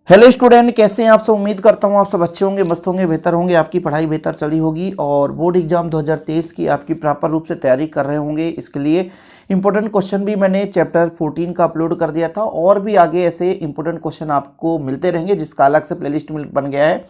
Hello student, कैसे हैं आप सब। उम्मीद करता हूं आप सब अच्छे होंगे, मस्त होंगे, बेहतर होंगे, आपकी पढ़ाई बेहतर चली होगी और बोर्ड एग्जाम 2023 की आपकी प्रॉपर रूप से तैयारी कर रहे होंगे। इसके लिए इंपॉर्टेंट क्वेश्चन भी मैंने चैप्टर 14 का अपलोड कर दिया था और भी आगे ऐसे इंपॉर्टेंट क्वेश्चन आपको मिलते रहेंगे जिसका अलग से प्लेलिस्ट बन गया है।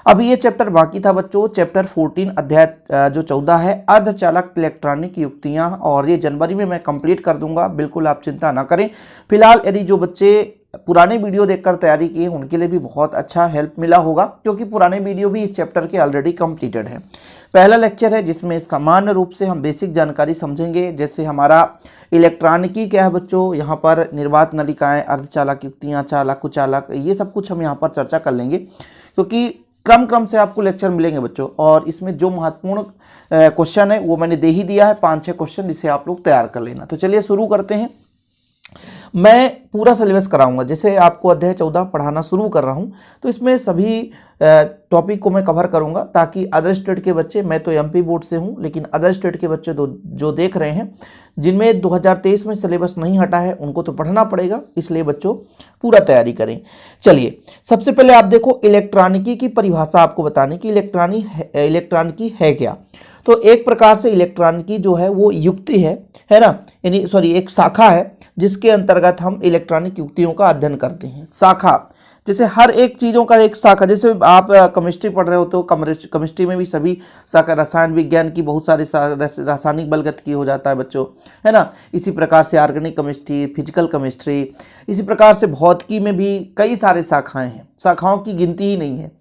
अभी ये चैप्टर बाकी था बच्चों, चैप्टर 14 अध्याय जो 14 है अर्धचालक इलेक्ट्रॉनिक युक्तियां, और ये जनवरी में मैं कंप्लीट कर दूंगा, बिल्कुल आप चिंता ना करें। फिलहाल यदि जो बच्चे पुराने वीडियो देखकर तैयारी की है उनके लिए भी बहुत अच्छा हेल्प मिला होगा, क्योंकि पुराने वीडियो भी इस चैप्टर के ऑलरेडी कंप्लीटेड है। पहला लेक्चर है जिसमें सामान्य रूप से हम बेसिक जानकारी समझेंगे, जैसे हमारा इलेक्ट्रॉनिकी क्या है बच्चों, यहाँ पर निर्वात नलिकाएं, अर्धचालक युक्तियाँ, चालक कुचालक, ये सब कुछ हम यहाँ पर चर्चा कर लेंगे, क्योंकि क्रम से आपको लेक्चर मिलेंगे बच्चों। और इसमें जो महत्वपूर्ण क्वेश्चन है वो मैंने दे ही दिया है, 5-6 क्वेश्चन, जिसे आप लोग तैयार कर लेना। तो चलिए शुरू करते हैं। मैं पूरा सिलेबस कराऊंगा, जैसे आपको अध्याय 14 पढ़ाना शुरू कर रहा हूं तो इसमें सभी टॉपिक को मैं कवर करूंगा, ताकि अदर स्टेट के बच्चे, मैं तो एमपी बोर्ड से हूं लेकिन अदर स्टेट के बच्चे जो देख रहे हैं जिनमें 2023 में सिलेबस नहीं हटा है उनको तो पढ़ना पड़ेगा, इसलिए बच्चों पूरा तैयारी करें। चलिए सबसे पहले आप देखो, इलेक्ट्रॉनिकी की परिभाषा आपको बताने की, इलेक्ट्रॉनिकी है क्या। तो एक प्रकार से इलेक्ट्रॉनिकी जो है वो युक्ति है ना, यानी सॉरी एक शाखा है जिसके अंतर्गत हम इलेक्ट्रॉनिक युक्तियों का अध्ययन करते हैं। शाखा जैसे हर एक चीज़ों का एक शाखा, जैसे आप केमिस्ट्री पढ़ रहे हो तो केमिस्ट्री में भी सभी शाखा, रसायन विज्ञान की बहुत सारे रासायनिक बलगतिकी हो जाता है बच्चों, है ना। इसी प्रकार से ऑर्गेनिक केमिस्ट्री, फिजिकल केमिस्ट्री, इसी प्रकार से भौतिकी में भी कई सारे शाखाएं हैं, शाखाओं की गिनती ही नहीं है।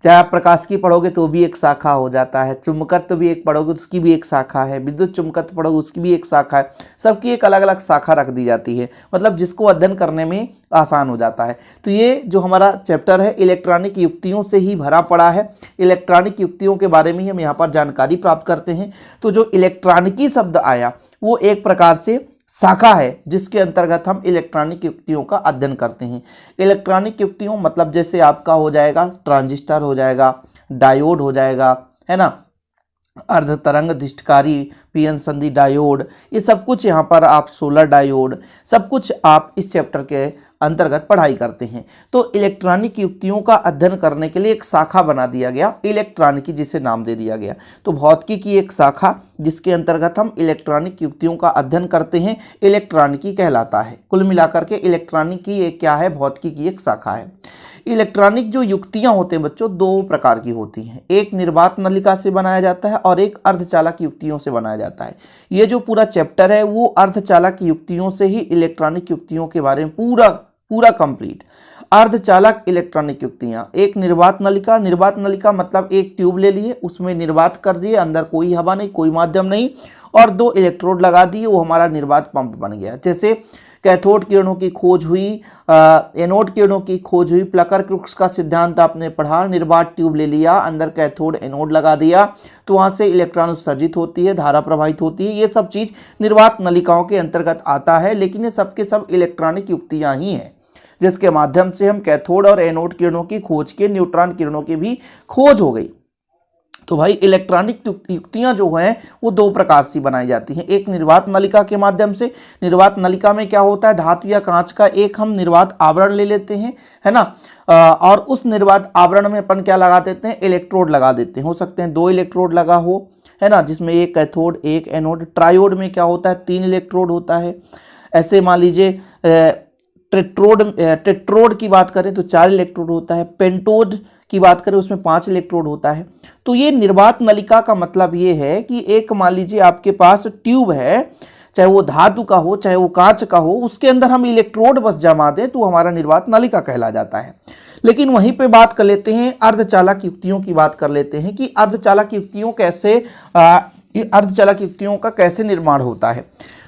चाहे आप प्रकाश की पढ़ोगे तो भी एक शाखा हो जाता है, चुंबकत्व भी एक पढ़ोगे उसकी भी एक शाखा है, विद्युत चुंबकत्व पढ़ोगे उसकी भी एक शाखा है, सबकी एक अलग अलग शाखा रख दी जाती है, मतलब जिसको अध्ययन करने में आसान हो जाता है। तो ये जो हमारा चैप्टर है इलेक्ट्रॉनिक युक्तियों से ही भरा पड़ा है, इलेक्ट्रॉनिक युक्तियों के बारे में ही हम यहाँ पर जानकारी प्राप्त करते हैं। तो जो इलेक्ट्रॉनिकी शब्द आया वो एक प्रकार से शाखा है जिसके अंतर्गत हम इलेक्ट्रॉनिक युक्तियों का अध्ययन करते हैं। इलेक्ट्रॉनिक युक्तियों मतलब जैसे आपका हो जाएगा ट्रांजिस्टर, हो जाएगा डायोड, हो जाएगा, है ना, अर्धतरंग धिष्टकारी, पीएन संधि डायोड, ये सब कुछ यहाँ पर आप सोलर डायोड, सब कुछ आप इस चैप्टर के अंतर्गत पढ़ाई करते हैं। तो इलेक्ट्रॉनिक युक्तियों का अध्ययन करने के लिए एक शाखा बना दिया गया, इलेक्ट्रॉनिकी, जिसे नाम दे दिया गया। तो भौतिकी की एक शाखा जिसके अंतर्गत हम इलेक्ट्रॉनिक युक्तियों का अध्ययन करते हैं, इलेक्ट्रॉनिकी कहलाता है। कुल मिलाकर के इलेक्ट्रॉनिकी एक क्या है, भौतिकी की एक शाखा है। इलेक्ट्रॉनिक जो युक्तियां होते हैं बच्चों दो प्रकार की होती हैं, एक निर्वात नलिका से बनाया जाता है और एक अर्धचालक युक्तियों से बनाया जाता है। ये जो पूरा चैप्टर है वो अर्धचालक युक्तियों से ही, इलेक्ट्रॉनिक युक्तियों के बारे में पूरा कंप्लीट। अर्धचालक इलेक्ट्रॉनिक युक्तियां, एक निर्वात नलिका मतलब एक ट्यूब ले लिए, उसमें निर्वात कर दिए, अंदर कोई हवा नहीं, कोई माध्यम नहीं, और 2 इलेक्ट्रोड लगा दिए, वो हमारा निर्वात पंप बन गया। जैसे कैथोड किरणों की खोज हुई, एनोड किरणों की खोज हुई, प्लकर क्रुक्स का सिद्धांत आपने पढ़ा, निर्वात ट्यूब ले लिया, अंदर कैथोड एनोड लगा दिया, तो वहां से इलेक्ट्रॉन उत्सर्जित होती है, धारा प्रवाहित होती है। ये सब चीज निर्वात नलिकाओं के अंतर्गत आता है, लेकिन ये सबके सब इलेक्ट्रॉनिक युक्तियां ही हैं जिसके माध्यम से हम कैथोड और एनोड किरणों की खोज के, न्यूट्रॉन किरणों की भी खोज हो गई। तो भाई इलेक्ट्रॉनिक युक्तियां जो हैं वो 2 प्रकार से बनाई जाती हैं, एक निर्वात नलिका के माध्यम से। निर्वात नलिका में क्या होता है, धातु या कांच का एक हम निर्वात आवरण ले लेते हैं, है ना, और उस निर्वात आवरण में अपन क्या लगा देते हैं, इलेक्ट्रोड लगा देते हैं। हो सकते हैं 2 इलेक्ट्रोड लगा हो, है ना, जिसमें एक कैथोड एक एनोड। ट्रायोड में क्या होता है, 3 इलेक्ट्रोड होता है। ऐसे मान लीजिए टेट्रोड की बात करें तो 4 इलेक्ट्रोड होता है। पेंटोड की बात करें उसमें 5 इलेक्ट्रोड होता है। तो ये निर्वात नलिका का मतलब ये है कि एक मान लीजिए आपके पास ट्यूब है, चाहे वो धातु का हो चाहे वो कांच का हो, उसके अंदर हम इलेक्ट्रोड बस जमा दें तो हमारा निर्वात नलिका कहला जाता है। लेकिन वहीं पे बात कर लेते हैं, अर्धचालक युक्तियों की बात कर लेते हैं कि अर्धचालक युक्तियों का कैसे निर्माण होता है।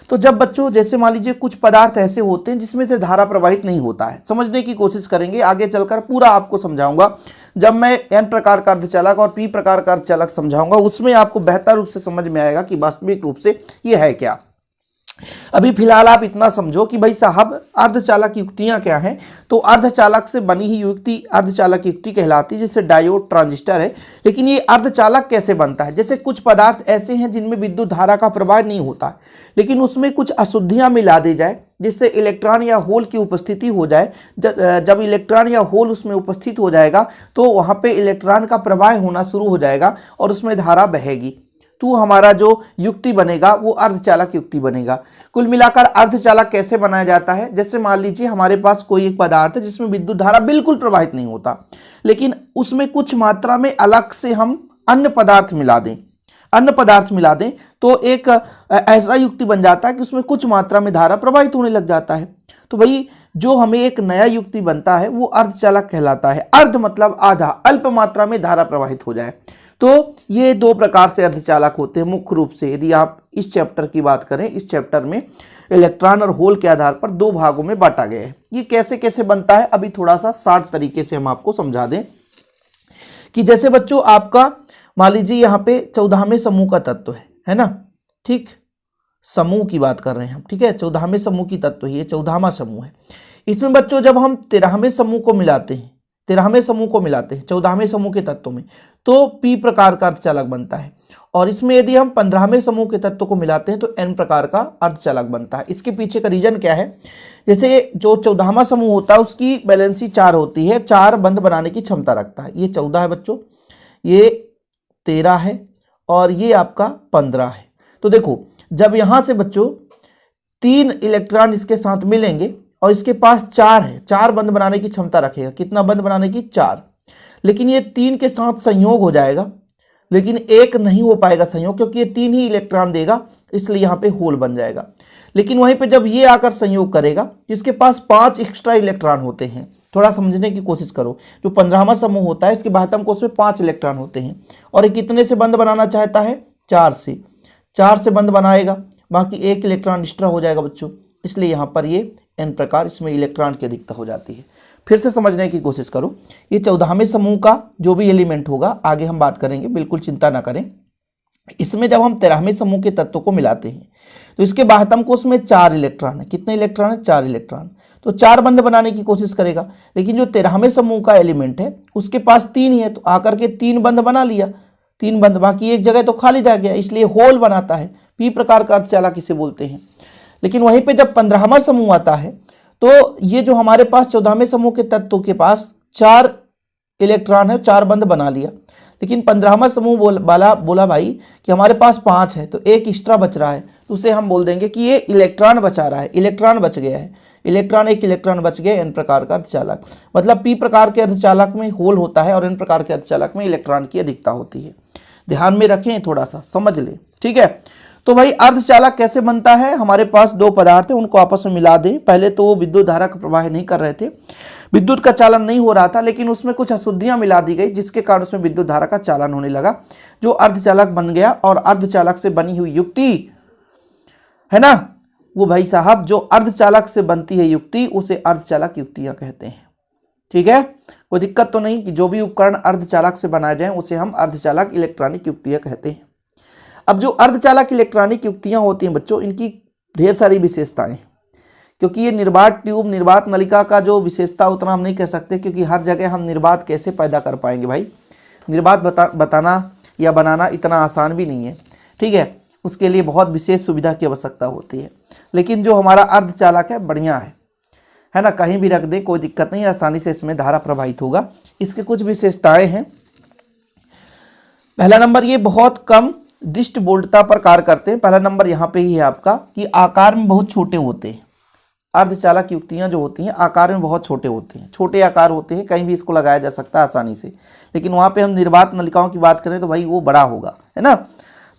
तो जब बच्चों जैसे मान लीजिए कुछ पदार्थ ऐसे होते हैं जिसमें से धारा प्रवाहित नहीं होता है, समझने की कोशिश करेंगे, आगे चलकर पूरा आपको समझाऊंगा। जब मैं n प्रकार का अर्धचालक और p प्रकार का अर्धचालक समझाऊंगा उसमें आपको बेहतर रूप से समझ में आएगा कि वास्तविक रूप से ये है क्या। अभी फिलहाल आप इतना समझो कि भाई साहब अर्धचालक युक्तियां क्या हैं। तो अर्धचालक से बनी ही युक्ति अर्धचालक युक्ति कहलाती है, जैसे डायोड, ट्रांजिस्टर है। लेकिन ये अर्धचालक कैसे बनता है, जैसे कुछ पदार्थ ऐसे हैं जिनमें विद्युत धारा का प्रवाह नहीं होता है, लेकिन उसमें कुछ अशुद्धियां मिला दी जाए जिससे इलेक्ट्रॉन या होल की उपस्थिति हो जाए। जब इलेक्ट्रॉन या होल उसमें उपस्थित हो जाएगा तो वहाँ पे इलेक्ट्रॉन का प्रवाह होना शुरू हो जाएगा और उसमें धारा बहेगी। तो हमारा जो युक्ति बनेगा वो अर्धचालक युक्ति बनेगा। कुल मिलाकर अर्धचालक कैसे बनाया जाता है, जैसे मान लीजिए हमारे पास कोई एक पदार्थ है जिसमें विद्युत धारा बिल्कुल प्रवाहित नहीं होता, लेकिन उसमें कुछ मात्रा में अलग से हम अन्य पदार्थ मिला दें तो एक ऐसा युक्ति बन जाता है कि उसमें कुछ मात्रा में धारा प्रवाहित होने लग जाता है। तो भाई जो हमें एक नया युक्ति बनता है वो अर्धचालक कहलाता है। अर्ध मतलब आधा, अल्प मात्रा में धारा प्रवाहित हो जाए। तो ये दो प्रकार से अर्धचालक होते हैं मुख्य रूप से। यदि आप इस चैप्टर की बात करें, इस चैप्टर में इलेक्ट्रॉन और होल के आधार पर दो भागों में बांटा गया है। ये कैसे कैसे बनता है अभी थोड़ा सा शार्ट तरीके से हम आपको समझा दें कि जैसे बच्चों आपका मान लीजिए यहाँ पे 14वें समूह का तत्व है ना, ठीक, समूह की बात कर रहे हैं हम, ठीक है, 14वें समूह की तत्व, ये 14वां समूह है। इसमें बच्चों जब हम 13वें समूह को मिलाते हैं 14वें समूह के तत्व में, तो पी प्रकार का अर्धचालक बनता है। और इसमें यदि हम 15वें समूह के तत्व को मिलाते हैं तो एन प्रकार का अर्धचालक बनता है। इसके पीछे का रीजन क्या है, जैसे जो 14वां समूह होता है उसकी बैलेंसी 4 होती है, 4 बंध बनाने की क्षमता रखता है। ये 14 है बच्चों, ये 13 है और ये आपका 15 है। तो देखो जब यहां से बच्चों 3 इलेक्ट्रॉन इसके साथ मिलेंगे और इसके पास 4 है, 4 बंध बनाने की क्षमता रखेगा। कितना बंध बनाने की? 4। लेकिन ये 3 के साथ संयोग हो जाएगा, लेकिन एक नहीं हो पाएगा संयोग, क्योंकि ये 3 ही इलेक्ट्रॉन देगा, इसलिए यहाँ पे होल बन जाएगा। लेकिन वहीं पे जब ये आकर संयोग करेगा, इसके पास 5 एक्स्ट्रा इलेक्ट्रॉन होते हैं। थोड़ा समझने की कोशिश करो, जो 15वां समूह होता है इसके बाह्यतम कोश में 5 इलेक्ट्रॉन होते हैं और ये कितने से बंध बनाना चाहता है? 4 से। 4 से बंध बनाएगा, बाकी 1 इलेक्ट्रॉन एक्स्ट्रा हो जाएगा बच्चों, इसलिए यहाँ पर ये एन प्रकार, इसमें इलेक्ट्रॉन की अधिकता हो जाती है। फिर से समझने की कोशिश करो, ये 14वें समूह का जो भी एलिमेंट होगा आगे हम बात करेंगे, बिल्कुल चिंता ना करें। इसमें जब हम 13वें समूह के तत्वों को मिलाते हैं तो इसके बाह्यतम कोश में 4 इलेक्ट्रॉन है। कितने इलेक्ट्रॉन है? 4 इलेक्ट्रॉन। तो 4 बंध बनाने की कोशिश करेगा, लेकिन जो 13वें समूह का एलिमेंट है उसके पास 3 ही है, तो आकर के 3 बंध बना लिया, 3 बंध, बाकी एक जगह तो खाली रह गया, इसलिए होल बनाता है। पी प्रकार का अर्धचालक इसे बोलते हैं। लेकिन वहीं पे जब 15वां समूह आता है तो ये जो हमारे पास 14वें समूह के तत्व के पास 4 इलेक्ट्रॉन है, 4 बंध बना लिया, लेकिन 15वां समूह बोला भाई कि हमारे पास 5 है, तो 1 एक्स्ट्रा बच रहा है, तो उसे हम बोल देंगे कि ये इलेक्ट्रॉन बचा रहा है, इलेक्ट्रॉन बच गया है, एक इलेक्ट्रॉन बच गया। एन प्रकार का अर्धचालक, मतलब पी प्रकार के अर्धचालक में होल होता है और एन प्रकार के अर्धचालक में इलेक्ट्रॉन की अधिकता होती है। ध्यान में रखें, थोड़ा सा समझ ले, ठीक है। तो भाई अर्धचालक कैसे बनता है? हमारे पास 2 पदार्थ है, उनको आपस में मिला दें। पहले तो वो विद्युत धारा का प्रवाह नहीं कर रहे थे, विद्युत का चालन नहीं हो रहा था, लेकिन उसमें कुछ अशुद्धियां मिला दी गई जिसके कारण उसमें विद्युत धारा का चालन होने लगा, जो अर्धचालक बन गया। और अर्धचालक से बनी हुई युक्ति है ना, वो भाई साहब जो अर्धचालक से बनती है युक्ति उसे अर्धचालक युक्तियां कहते हैं। ठीक है, कोई दिक्कत तो नहीं कि जो भी उपकरण अर्धचालक से बनाए जाएं उसे हम अर्धचालक इलेक्ट्रॉनिक युक्तियां कहते हैं। अब जो अर्धचालक इलेक्ट्रॉनिक युक्तियां होती हैं बच्चों, इनकी ढेर सारी विशेषताएं, क्योंकि ये निर्वात ट्यूब, निर्वात नलिका का जो विशेषता उतना हम नहीं कह सकते, क्योंकि हर जगह हम निर्वात कैसे पैदा कर पाएंगे भाई। निर्वात बताना या बनाना इतना आसान भी नहीं है, ठीक है, उसके लिए बहुत विशेष सुविधा की आवश्यकता होती है। लेकिन जो हमारा अर्धचालक है बढ़िया है ना, कहीं भी रख दें कोई दिक्कत नहीं, आसानी से इसमें धारा प्रवाहित होगा। इसके कुछ विशेषताएं हैं। पहला नंबर, ये बहुत कम दिष्ट बोल्टता पर कार्य करते हैं। पहला नंबर यहाँ पे ही है आपका कि आकार में बहुत छोटे होते हैं। अर्धचालक युक्तियां जो होती हैं आकार में बहुत छोटे होते हैं, छोटे आकार होते हैं, कहीं भी इसको लगाया जा सकता है आसानी से। लेकिन वहाँ पे हम निर्वात नलिकाओं की बात करें तो भाई वो बड़ा होगा, है ना।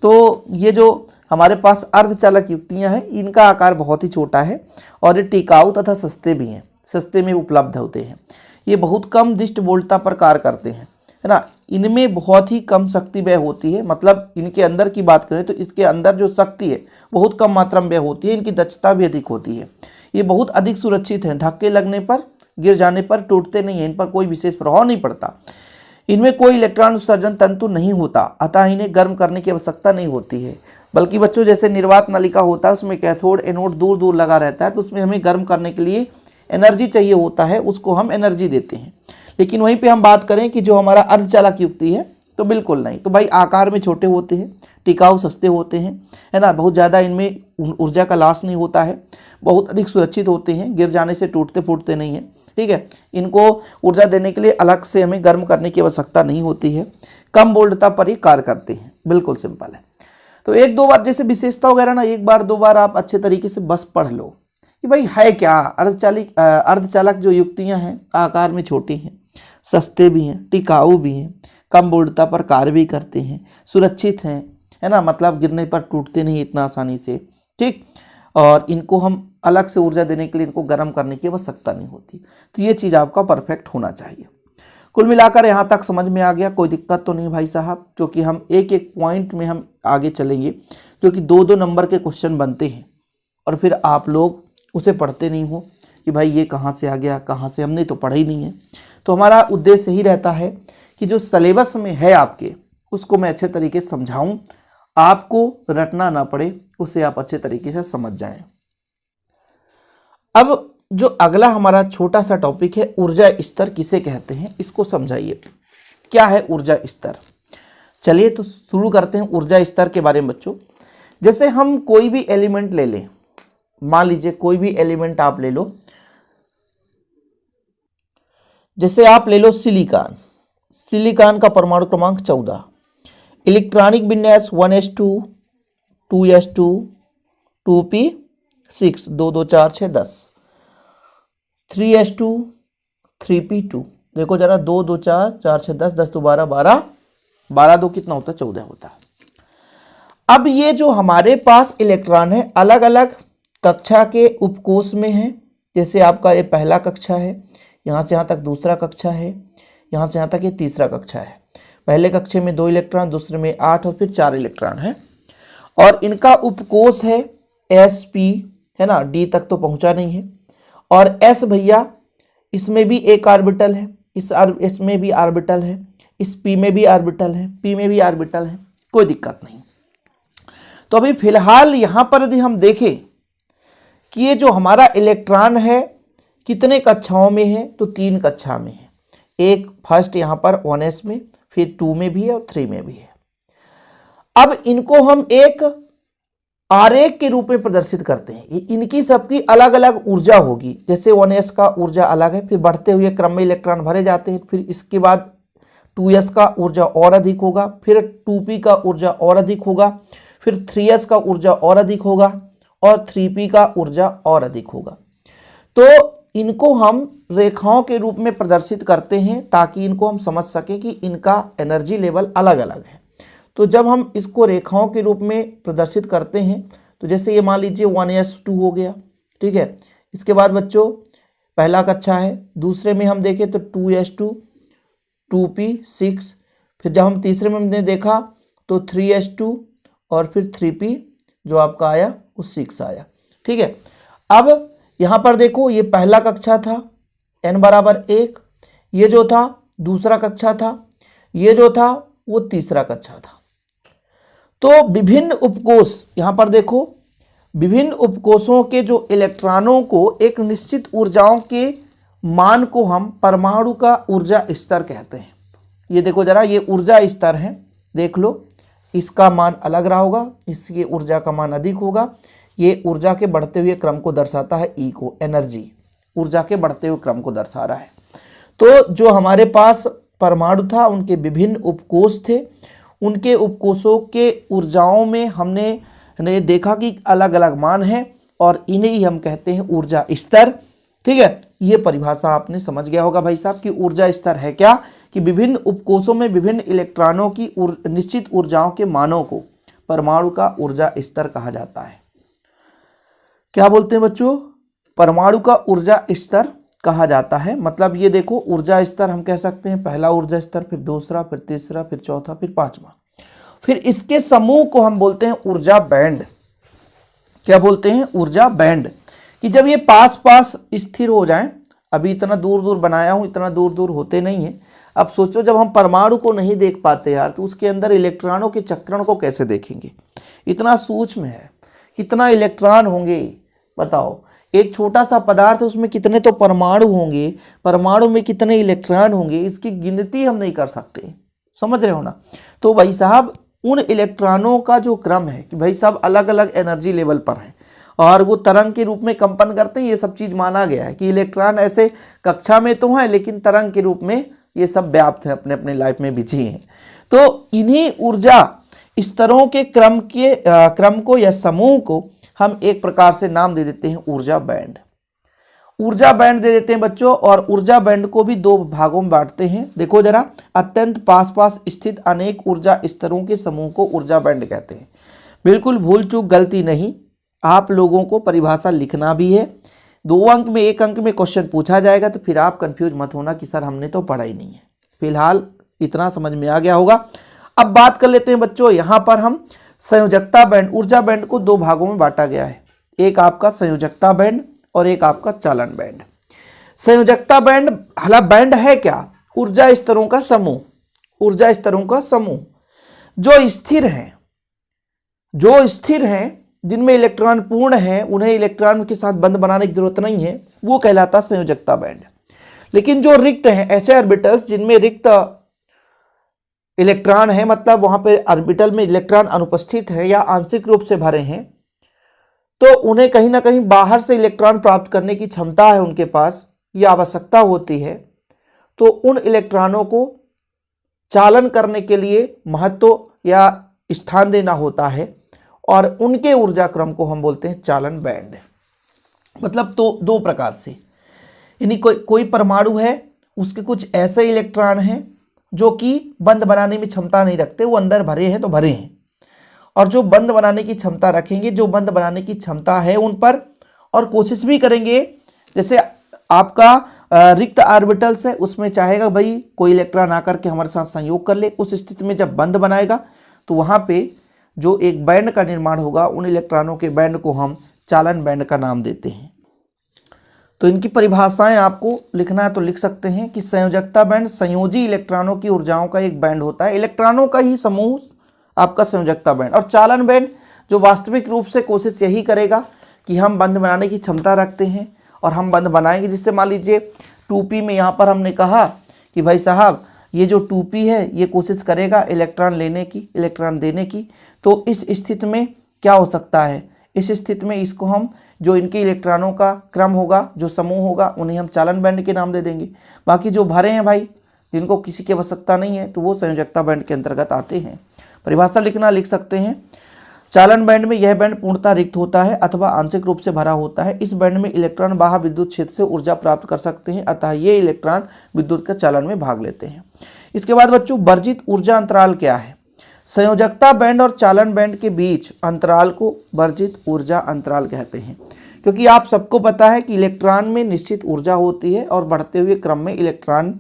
तो ये जो हमारे पास अर्धचालक युक्तियां हैं इनका आकार बहुत ही छोटा है और ये टिकाऊ तथा सस्ते भी हैं, सस्ते में उपलब्ध होते हैं। ये बहुत कम दिष्ट बोल्टता पर कार्य करते हैं, है ना। इनमें बहुत ही कम शक्ति व्यय होती है, मतलब इनके अंदर की बात करें तो इसके अंदर जो शक्ति है बहुत कम मात्रा में व्यय होती है। इनकी दक्षता भी अधिक होती है। ये बहुत अधिक सुरक्षित हैं, धक्के लगने पर, गिर जाने पर टूटते नहीं हैं, इन पर कोई विशेष प्रभाव नहीं पड़ता। इनमें कोई इलेक्ट्रॉन उत्सर्जन तंतु नहीं होता, अतः इन्हें गर्म करने की आवश्यकता नहीं होती है। बल्कि बच्चों जैसे निर्वात नलिका होता है उसमें कैथोड एनोड दूर दूर लगा रहता है, तो उसमें हमें गर्म करने के लिए एनर्जी चाहिए होता है, उसको हम एनर्जी देते हैं। लेकिन वहीं पे हम बात करें कि जो हमारा अर्धचालक युक्ति है तो बिल्कुल नहीं। तो भाई आकार में छोटे होते हैं, टिकाऊ सस्ते होते हैं, है ना, बहुत ज़्यादा इनमें ऊर्जा का लॉस नहीं होता है, बहुत अधिक सुरक्षित होते हैं, गिर जाने से टूटते फूटते नहीं हैं। ठीक है, इनको ऊर्जा देने के लिए अलग से हमें गर्म करने की आवश्यकता नहीं होती है, कम वोल्टता पर ही कार्य करते हैं, बिल्कुल सिंपल है। तो एक दो बार जैसे विशेषता वगैरह ना, एक बार दो बार आप अच्छे तरीके से बस पढ़ लो कि भाई है क्या। अर्धचालक जो युक्तियां हैं आकार में छोटी हैं, सस्ते भी हैं, टिकाऊ भी हैं, कम वोल्टता पर कार्य भी करते हैं, सुरक्षित हैं, है ना, मतलब गिरने पर टूटते नहीं इतना आसानी से। ठीक, और इनको हम अलग से ऊर्जा देने के लिए इनको गर्म करने की आवश्यकता नहीं होती। तो ये चीज़ आपका परफेक्ट होना चाहिए। कुल मिलाकर यहाँ तक समझ में आ गया, कोई दिक्कत तो नहीं भाई साहब, क्योंकि हम एक एक पॉइंट में हम आगे चलेंगे, क्योंकि दो दो नंबर के क्वेश्चन बनते हैं और फिर आप लोग उसे पढ़ते नहीं हो कि भाई ये कहाँ से आ गया, कहाँ से, हमने तो पढ़ा ही नहीं है। तो हमारा उद्देश्य यही रहता है कि जो सिलेबस में है आपके, उसको मैं अच्छे तरीके से समझाऊं, आपको रटना ना पड़े, उसे आप अच्छे तरीके से समझ जाएं। अब जो अगला हमारा छोटा सा टॉपिक है, ऊर्जा स्तर किसे कहते हैं, इसको समझाइए। क्या है ऊर्जा स्तर? चलिए तो शुरू करते हैं ऊर्जा स्तर के बारे में बच्चों। जैसे हम कोई भी एलिमेंट ले लें, मान लीजिए कोई भी एलिमेंट आप ले लो, जैसे आप ले लो सिलिकॉन। सिलिकॉन का परमाणु क्रमांक 14, इलेक्ट्रॉनिक विन्यास 1s2 2s2 2p6 2 2 4 6 10, 3s2 3p2, देखो जरा 2 2 4 4 6 10 10 2 12 12 12 2 कितना होता है? 14 होता है। अब ये जो हमारे पास इलेक्ट्रॉन है अलग अलग कक्षा के उपकोष में है। जैसे आपका ये पहला कक्षा है, यहाँ से यहाँ तक दूसरा कक्षा है, यहाँ से यहाँ तक ये तीसरा कक्षा है। पहले कक्षे में 2 इलेक्ट्रॉन, दूसरे में 8 और फिर 4 इलेक्ट्रॉन है। और इनका उपकोष है sp, है ना, d तक तो पहुंचा नहीं है। और s भैया, इसमें भी एक ऑर्बिटल है, इसमें भी ऑर्बिटल है, इस p में भी ऑर्बिटल है, p में भी ऑर्बिटल है, कोई दिक्कत नहीं। तो अभी फिलहाल यहाँ पर यदि हम देखें कि ये जो हमारा इलेक्ट्रॉन है कितने कक्षाओं में है, तो 3 कक्षा में है। एक फर्स्ट यहाँ पर 1s में, फिर 2 में भी है और 3 में भी है। अब इनको हम एक आरेख के रूप में प्रदर्शित करते हैं। इनकी सबकी अलग अलग ऊर्जा होगी। जैसे 1s का ऊर्जा अलग है, फिर बढ़ते हुए क्रम में इलेक्ट्रॉन भरे जाते हैं, फिर इसके बाद 2s का ऊर्जा और अधिक होगा, फिर 2p का ऊर्जा और अधिक होगा, फिर 3s का ऊर्जा और अधिक होगा और 3p का ऊर्जा और अधिक होगा। तो इनको हम रेखाओं के रूप में प्रदर्शित करते हैं ताकि इनको हम समझ सकें कि इनका एनर्जी लेवल अलग अलग है। तो जब हम इसको रेखाओं के रूप में प्रदर्शित करते हैं, तो जैसे ये मान लीजिए 1s2 हो गया, ठीक है। इसके बाद बच्चों पहला कक्षा है, दूसरे में हम देखें तो 2s2 2p6, फिर जब हम तीसरे में हमने देखा तो 3s2 और फिर 3p जो आपका आया वो 6 आया, ठीक है। अब यहाँ पर देखो ये पहला कक्षा था n बराबर 1, ये जो था दूसरा कक्षा था, ये जो था वो तीसरा कक्षा था। तो विभिन्न उपकोष, यहाँ पर देखो विभिन्न उपकोषों के जो इलेक्ट्रॉनों को एक निश्चित ऊर्जाओं के मान को हम परमाणु का ऊर्जा स्तर कहते हैं। ये देखो जरा, ये ऊर्जा स्तर है, देख लो, इसका मान अलग रहा होगा, इसकी ऊर्जा का मान अधिक होगा। ये ऊर्जा के बढ़ते हुए क्रम को दर्शाता है, ई को, एनर्जी ऊर्जा के बढ़ते हुए क्रम को दर्शा रहा है। तो जो हमारे पास परमाणु था उनके विभिन्न उपकोष थे, उनके उपकोषों के ऊर्जाओं में हमने देखा कि अलग अलग मान हैं और इन्हें ही हम कहते हैं ऊर्जा स्तर, ठीक है। ये परिभाषा आपने समझ गया होगा भाई साहब कि ऊर्जा स्तर है क्या, कि विभिन्न उपकोषों में विभिन्न इलेक्ट्रॉनों की निश्चित ऊर्जाओं के मानों को परमाणु का ऊर्जा स्तर कहा जाता है। क्या बोलते हैं बच्चों? परमाणु का ऊर्जा स्तर कहा जाता है। मतलब ये देखो ऊर्जा स्तर हम कह सकते हैं, पहला ऊर्जा स्तर, फिर दूसरा, फिर तीसरा, फिर चौथा, फिर पांचवा, फिर इसके समूह को हम बोलते हैं ऊर्जा बैंड। क्या बोलते हैं? ऊर्जा बैंड। कि जब ये पास पास स्थिर हो जाएं, अभी इतना दूर दूर बनाया हूं, इतना दूर दूर होते नहीं है। अब सोचो जब हम परमाणु को नहीं देख पाते यार, तो उसके अंदर इलेक्ट्रॉनों के चक्रण को कैसे देखेंगे? इतना सूक्ष्म है, कितना इलेक्ट्रॉन होंगे बताओ। एक छोटा सा पदार्थ, उसमें कितने तो परमाणु होंगे, परमाणु में कितने इलेक्ट्रॉन होंगे, इसकी गिनती हम नहीं कर सकते। समझ रहे हो ना? तो भाई साहब उन इलेक्ट्रॉनों का जो क्रम है कि भाई सब अलग अलग एनर्जी लेवल पर है और वो तरंग के रूप में कंपन करते हैं, ये सब चीज माना गया है कि इलेक्ट्रॉन ऐसे कक्षा में तो हैं लेकिन तरंग के रूप में ये सब व्याप्त हैं, अपने अपने लाइफ में बिजी हैं। तो इन्हीं ऊर्जा स्तरों के क्रम को या समूह को हम एक प्रकार से नाम दे देते हैं ऊर्जा बैंड। ऊर्जा बैंड दे देते हैं बच्चों, और ऊर्जा बैंड को भी दो भागों में बांटते हैं। देखो जरा, अत्यंत पास पास स्थित अनेक ऊर्जा स्तरों के समूह को ऊर्जा बैंड कहते हैं। बिल्कुल भूल चूक गलती नहीं, आप लोगों को परिभाषा लिखना भी है। 2 अंक में 1 अंक में क्वेश्चन पूछा जाएगा, तो फिर आप कंफ्यूज मत होना कि सर हमने तो पढ़ा ही नहीं है। फिलहाल इतना समझ में आ गया होगा। अब बात कर लेते हैं बच्चों, यहाँ पर हम संयोजकता बैंड, ऊर्जा बैंड को 2 भागों में बांटा गया है। एक आपका संयोजकता बैंड और एक आपका चालन बैंड। संयोजकता बैंड हला बैंड है क्या? ऊर्जा स्तरों का समूह, ऊर्जा स्तरों का समूह जो स्थिर हैं, जिनमें इलेक्ट्रॉन पूर्ण है, उन्हें इलेक्ट्रॉन के साथ बंध बनाने की जरूरत नहीं है, वो कहलाता संयोजकता बैंड। लेकिन जो रिक्त हैं, ऐसे ऑर्बिटल्स जिनमें रिक्त इलेक्ट्रॉन है, मतलब वहां पे ऑर्बिटल में इलेक्ट्रॉन अनुपस्थित है या आंशिक रूप से भरे हैं, तो उन्हें कहीं ना कहीं बाहर से इलेक्ट्रॉन प्राप्त करने की क्षमता है उनके पास, या आवश्यकता होती है। तो उन इलेक्ट्रॉनों को चालन करने के लिए महत्व या स्थान देना होता है, और उनके ऊर्जा क्रम को हम बोलते हैं चालन बैंड। मतलब तो 2 प्रकार से, यानी कोई परमाणु है, उसके कुछ ऐसे इलेक्ट्रॉन हैं जो कि बंध बनाने में क्षमता नहीं रखते, वो अंदर भरे हैं तो भरे हैं, और जो बंध बनाने की क्षमता रखेंगे, जो बंध बनाने की क्षमता है उन पर, और कोशिश भी करेंगे। जैसे आपका रिक्त ऑर्बिटल्स है, उसमें चाहेगा भाई कोई इलेक्ट्रॉन आकर के हमारे साथ संयोग कर ले। उस स्थिति में जब बंध बनाएगा तो वहां पे जो एक बैंड का निर्माण होगा, उन इलेक्ट्रॉनों के बैंड को हम चालन बैंड का नाम देते हैं। तो इनकी परिभाषाएं आपको लिखना है तो लिख सकते हैं कि संयोजकता बैंड संयोजी इलेक्ट्रॉनों की ऊर्जाओं का एक बैंड होता है, इलेक्ट्रॉनों का ही समूह आपका संयोजकता बैंड। और चालन बैंड जो वास्तविक रूप से कोशिश यही करेगा कि हम बंध बनाने की क्षमता रखते हैं और हम बंध बनाएंगे। जिससे मान लीजिए 2p में यहाँ पर हमने कहा कि भाई साहब ये जो 2p है ये कोशिश करेगा इलेक्ट्रॉन लेने की, इलेक्ट्रॉन देने की। तो इस स्थिति में क्या हो सकता है, इस स्थिति में इसको हम जो इनके इलेक्ट्रॉनों का क्रम होगा, जो समूह होगा, उन्हें हम चालन बैंड के नाम दे देंगे। बाकी जो भरे हैं भाई, जिनको किसी की आवश्यकता नहीं है, तो वो संयोजकता बैंड के अंतर्गत आते हैं। परिभाषा लिखना लिख सकते हैं, चालन बैंड में यह बैंड पूर्णतः रिक्त होता है अथवा आंशिक रूप से भरा होता है। इस बैंड में इलेक्ट्रॉन बाह्य विद्युत क्षेत्र से ऊर्जा प्राप्त कर सकते हैं, अतः ये इलेक्ट्रॉन विद्युत के चालन में भाग लेते हैं। इसके बाद बच्चों, वर्जित ऊर्जा अंतराल क्या है? संयोजकता बैंड और चालन बैंड के बीच अंतराल को वर्जित ऊर्जा अंतराल कहते हैं, क्योंकि आप सबको पता है कि इलेक्ट्रॉन में निश्चित ऊर्जा होती है और बढ़ते हुए क्रम में इलेक्ट्रॉन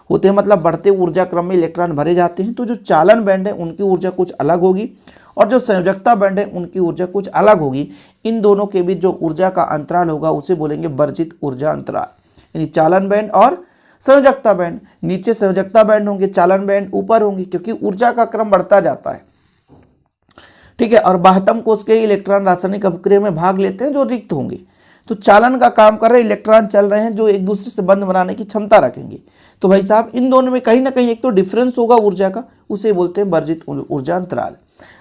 होते हैं, मतलब बढ़ते ऊर्जा क्रम में इलेक्ट्रॉन भरे जाते हैं। तो जो चालन बैंड है उनकी ऊर्जा कुछ अलग होगी और जो संयोजकता बैंड है उनकी ऊर्जा कुछ अलग होगी। इन दोनों के बीच जो ऊर्जा का अंतराल होगा उसे बोलेंगे वर्जित ऊर्जा अंतराल, यानी चालन बैंड और संयोजकता बैंड। नीचे संयोजकता बैंड होंगे, चालन बैंड ऊपर होंगे, क्योंकि ऊर्जा का क्रम बढ़ता जाता है, ठीक है। और बाह्यतम कोश के इलेक्ट्रॉन रासायनिक अपक्रिया में भाग लेते हैं जो रिक्त होंगे। तो चालन का काम कर रहे इलेक्ट्रॉन चल रहे हैं जो एक दूसरे से बंध बनाने की क्षमता रखेंगे। तो भाई साहब इन दोनों में कहीं ना कहीं एक तो डिफरेंस होगा ऊर्जा का, उसे बोलते हैं वर्जित ऊर्जा अंतराल।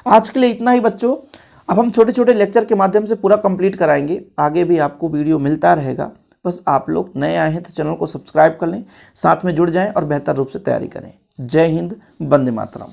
आज के लिए इतना ही बच्चों। अब हम छोटे छोटे लेक्चर के माध्यम से पूरा कंप्लीट कराएंगे, आगे भी आपको वीडियो मिलता रहेगा। बस आप लोग नए आए हैं तो चैनल को सब्सक्राइब कर लें, साथ में जुड़ जाएं और बेहतर रूप से तैयारी करें। जय हिंद, वंदे मातरम।